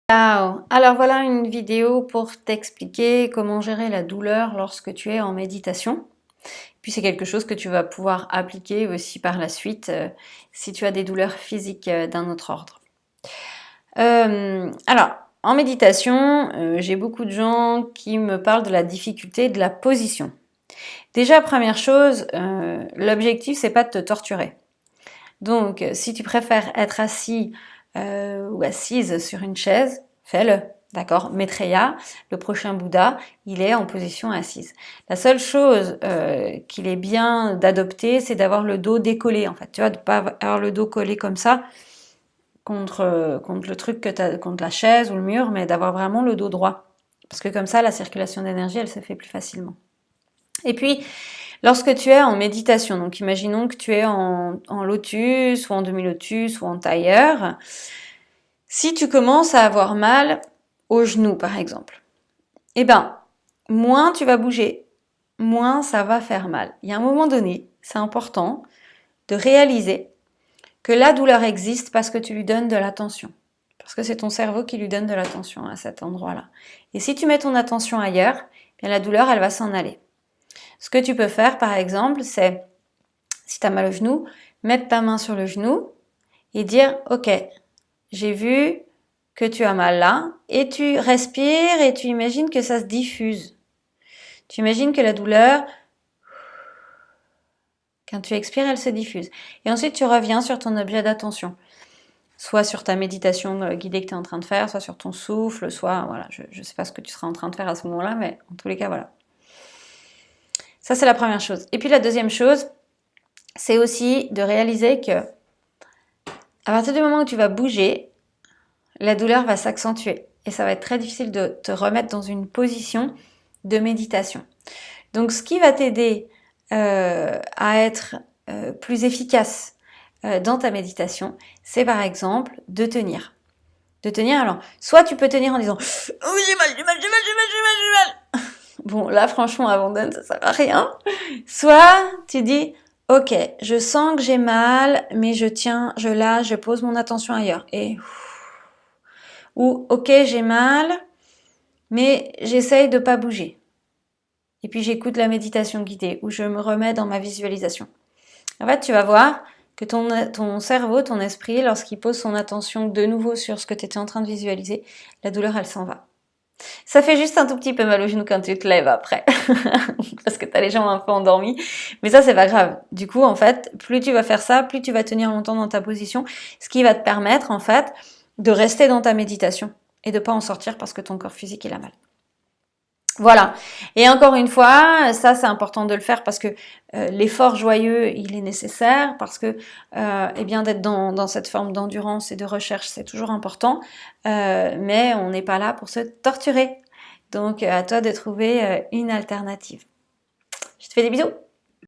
Ciao! Alors voilà une vidéo pour t'expliquer comment gérer la douleur lorsque tu es en méditation. Puis c'est quelque chose que tu vas pouvoir appliquer aussi par la suite si tu as des douleurs physiques d'un autre ordre. Alors, en méditation, j'ai beaucoup de gens qui me parlent de la difficulté de la position. Déjà, première chose, l'objectif c'est pas de te torturer. Donc, si tu préfères être assis ou assise sur une chaise, fais-le. D'accord? Maitreya, le prochain Bouddha, il est en position assise. La seule chose qu'il est bien d'adopter, c'est d'avoir le dos décollé, en fait. Tu vois, de pas avoir le dos collé comme ça contre le truc que t'as, contre la chaise ou le mur, mais d'avoir vraiment le dos droit. Parce que comme ça, la circulation d'énergie, elle se fait plus facilement. Et puis, lorsque tu es en méditation, donc imaginons que tu es en lotus, ou en demi-lotus, ou en tailleur, si tu commences à avoir mal au genou, par exemple, eh ben, moins tu vas bouger, moins ça va faire mal. Il y a un moment donné, c'est important de réaliser que la douleur existe parce que tu lui donnes de l'attention. Parce que c'est ton cerveau qui lui donne de l'attention à cet endroit-là. Et si tu mets ton attention ailleurs, eh bien la douleur, elle va s'en aller. Ce que tu peux faire, par exemple, c'est, si tu as mal au genou, mettre ta main sur le genou et dire « Ok, j'ai vu que tu as mal là » et tu respires et tu imagines que ça se diffuse. Tu imagines que la douleur, quand tu expires, elle se diffuse. Et ensuite, tu reviens sur ton objet d'attention. Soit sur ta méditation guidée que tu es en train de faire, soit sur ton souffle, soit, voilà, je ne sais pas ce que tu seras en train de faire à ce moment-là, mais en tous les cas, voilà. Ça, c'est la première chose. Et puis la deuxième chose, c'est aussi de réaliser que à partir du moment où tu vas bouger, la douleur va s'accentuer et ça va être très difficile de te remettre dans une position de méditation. Donc, ce qui va t'aider à être plus efficace dans ta méditation, c'est par exemple de tenir. De tenir, alors, soit tu peux tenir en disant « Oh, j'ai mal, j'ai mal, j'ai mal, j'ai mal, j'ai mal, j'ai mal !» Bon, là, franchement, abandonne, ça sert à rien. Soit tu dis « Ok, je sens que j'ai mal, mais je tiens, je lâche, je pose mon attention ailleurs. » Ou « Ok, j'ai mal, mais j'essaye de pas bouger. » Et puis j'écoute la méditation guidée, où je me remets dans ma visualisation. En fait, tu vas voir que ton cerveau, ton esprit, lorsqu'il pose son attention de nouveau sur ce que tu étais en train de visualiser, la douleur, elle s'en va. Ça fait juste un tout petit peu mal au genou quand tu te lèves après, parce que tu as les jambes un peu endormies, mais ça, c'est pas grave. Du coup, en fait, plus tu vas faire ça, plus tu vas tenir longtemps dans ta position, ce qui va te permettre, en fait, de rester dans ta méditation et de pas en sortir parce que ton corps physique, il a mal. Voilà. Et encore une fois, ça c'est important de le faire parce que l'effort joyeux, il est nécessaire, parce que eh bien d'être dans cette forme d'endurance et de recherche, c'est toujours important, mais on n'est pas là pour se torturer. Donc à toi de trouver une alternative. Je te fais des bisous.